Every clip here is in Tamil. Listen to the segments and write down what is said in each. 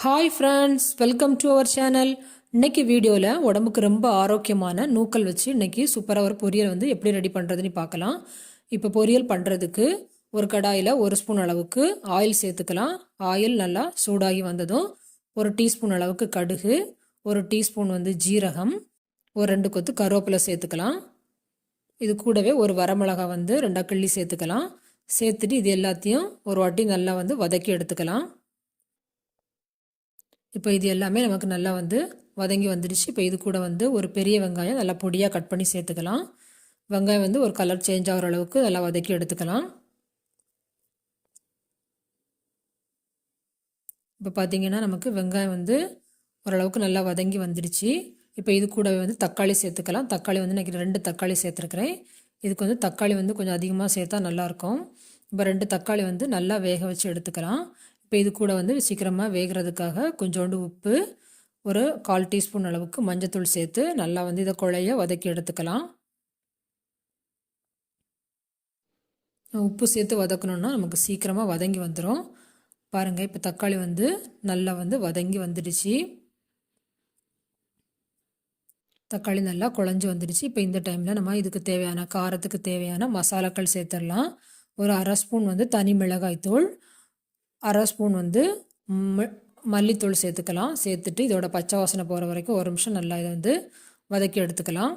Hi friends, welcome to our channel. இன்னைக்கு வீடியோவில் உடம்புக்கு ரொம்ப ஆரோக்கியமான நூக்கல் வச்சு இன்னைக்கு சூப்பராக ஒரு பொரியல் வந்து எப்படி ரெடி பண்ணுறதுன்னு பார்க்கலாம். இப்போ பொரியல் பண்ணுறதுக்கு ஒரு கடாயில் 1 ஸ்பூன் அளவுக்கு ஆயில் சேர்த்துக்கலாம். ஆயில் நல்லா சூடாகி வந்ததும் 1 டீஸ்பூன் அளவுக்கு கடுகு, 1 டீஸ்பூன் வந்து ஜீரகம், ஒரு 2 கொத்து கருவேப்பிலை சேர்த்துக்கலாம். இது கூடவே ஒரு வரமிளகா வந்து 2 கிள்ளி சேர்த்துக்கலாம். சேர்த்துட்டு இது எல்லாத்தையும் ஒரு வாட்டி நல்லா வந்து வதக்கி எடுத்துக்கலாம். இப்போ இது எல்லாமே நமக்கு நல்லா வந்து வதங்கி வந்துடுச்சு. இப்போ இது கூட வந்து ஒரு பெரிய வெங்காயம் நல்லா பொடியாக கட் பண்ணி சேர்த்துக்கலாம். வெங்காயம் வந்து ஒரு கலர் சேஞ்ச் ஆகிற அளவுக்கு நல்லா வதக்கி எடுத்துக்கலாம். இப்போ பார்த்திங்கன்னா நமக்கு வெங்காயம் வந்து ஓரளவுக்கு நல்லா வதங்கி வந்துடுச்சு. இப்போ இது கூடவே வந்து தக்காளி சேர்த்துக்கலாம். தக்காளி வந்து இன்றைக்கி 2 தக்காளி சேர்த்துருக்குறேன். இதுக்கு வந்து தக்காளி வந்து கொஞ்சம் அதிகமாக சேர்த்தா நல்லாயிருக்கும். இப்போ 2 தக்காளி வந்து நல்லா வேக வச்சு எடுத்துக்கலாம். இப்போ இது கூட வந்து சீக்கிரமாக வேகிறதுக்காக கொஞ்சோண்டு உப்பு, ஒரு 1/4 டீஸ்பூன் அளவுக்கு மஞ்சத்தூள் சேர்த்து நல்லா வந்து இதை குழைய வதக்கி எடுத்துக்கலாம். உப்பு சேர்த்து வதக்கணுன்னா நமக்கு சீக்கிரமாக வதங்கி வந்துடும். பாருங்கள், இப்போ தக்காளி வந்து நல்லா வந்து வதங்கி வந்துடுச்சு. தக்காளி நல்லா குழஞ்சி வந்துடுச்சு. இப்போ இந்த டைமில் நம்ம இதுக்கு தேவையான காரத்துக்கு தேவையான மசாலாக்கள் சேர்த்துடலாம். ஒரு 1/2 ஸ்பூன் வந்து தனி மிளகாய்த்தூள், 1/2 ஸ்பூன் வந்து மல்லித்தூள் சேர்த்துக்கலாம். சேர்த்துட்டு இதோட பச்சை வாசனை போகிற வரைக்கும் 1 நிமிஷம் நல்லா இதை வந்து வதக்கி எடுத்துக்கலாம்.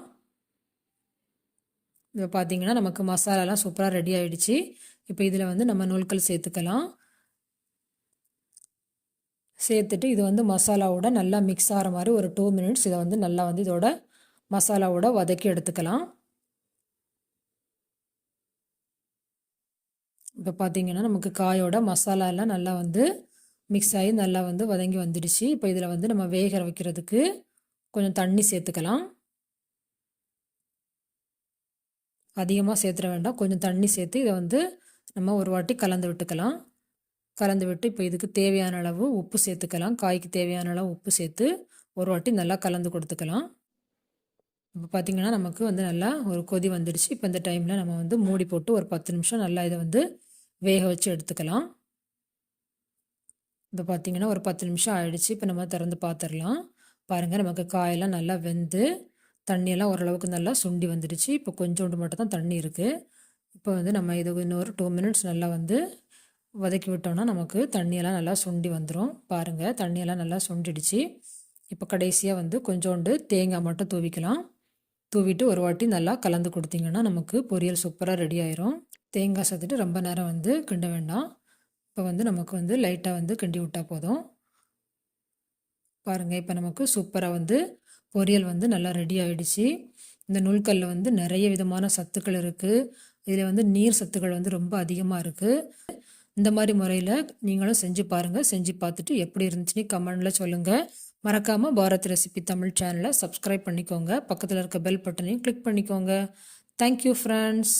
இப்போ பார்த்திங்கன்னா நமக்கு மசாலாலாம் சூப்பராக ரெடி ஆகிடுச்சு. இப்போ இதில் வந்து நம்ம நூல்கள் சேர்த்துக்கலாம். சேர்த்துட்டு இது வந்து மசாலாவோட நல்லா மிக்ஸ் ஆகிற மாதிரி ஒரு 2 மினிட்ஸ் இதை வந்து நல்லா வந்து இதோட மசாலாவோட வதக்கி எடுத்துக்கலாம். இப்போ பார்த்திங்கன்னா நமக்கு காயோட மசாலா எல்லாம் நல்லா வந்து மிக்ஸ் ஆகி நல்லா வந்து வதங்கி வந்துடுச்சு. இப்போ இதில் வந்து நம்ம வேக வைக்கிறதுக்கு கொஞ்சம் தண்ணி சேர்த்துக்கலாம். அதிகமாக சேர்த்துட வேண்டாம், கொஞ்சம் தண்ணி சேர்த்து இதை வந்து நம்ம ஒரு வாட்டி கலந்து விட்டுக்கலாம். கலந்து விட்டு இப்போ இதுக்கு தேவையான அளவு உப்பு சேர்த்துக்கலாம். காய்க்கு தேவையான அளவு உப்பு சேர்த்து ஒரு வாட்டி நல்லா கலந்து கொடுத்துக்கலாம். இப்போ பார்த்திங்கன்னா நமக்கு வந்து நல்லா ஒரு கொதி வந்துடுச்சு. இப்போ இந்த டைமில் நம்ம வந்து மூடி போட்டு ஒரு 10 நிமிஷம் நல்லா இதை வந்து வேக வச்சு எடுத்துக்கலாம். இப்போ பார்த்திங்கன்னா ஒரு 10 நிமிஷம் ஆகிடுச்சு. இப்போ நம்ம திறந்து பார்த்துடலாம். பாருங்கள், நமக்கு காயெல்லாம் நல்லா வெந்து தண்ணியெல்லாம் ஓரளவுக்கு நல்லா சுண்டி வந்துடுச்சு. இப்போ கொஞ்சோண்டு மட்டும் தான் தண்ணி இருக்குது. இப்போ வந்து நம்ம இது இன்னொரு 2 மினிட்ஸ் நல்லா வந்து வதக்கி விட்டோம்னா நமக்கு தண்ணியெல்லாம் நல்லா சுண்டி வந்துடும். பாருங்கள், தண்ணியெல்லாம் நல்லா சுண்டிடுச்சு. இப்போ கடைசியாக வந்து கொஞ்சோண்டு தேங்காய் மட்டும் தூவிக்கலாம். தூவிட்டு ஒரு வாட்டி நல்லா கலந்து கொடுத்திங்கன்னா நமக்கு பொரியல் சூப்பராக ரெடி ஆயிரும். தேங்காய் சேர்த்துட்டு ரொம்ப நேரம் வந்து கிண்ட வேண்டாம். இப்போ வந்து நமக்கு வந்து லைட்டாக வந்து கிண்டி விட்டால் போதும். பாருங்கள், இப்போ நமக்கு சூப்பராக வந்து பொரியல் வந்து நல்லா ரெடி ஆகிடுச்சு. இந்த நூல்கல்ல வந்து நிறைய விதமான சத்துக்கள் இருக்குது. இதில் வந்து நீர் சத்துக்கள் வந்து ரொம்ப அதிகமாக இருக்குது. இந்த மாதிரி முறையில் நீங்களும் செஞ்சு பாருங்கள். செஞ்சு பார்த்துட்டு எப்படி இருந்துச்சுன்னு கமெண்டில் சொல்லுங்கள். மறக்காமல் பாரத் ரெசிபி தமிழ் சேனலை சப்ஸ்கிரைப் பண்ணிக்கோங்க. பக்கத்தில் இருக்க பெல் பட்டனையும் கிளிக் பண்ணிக்கோங்க. Thank you friends.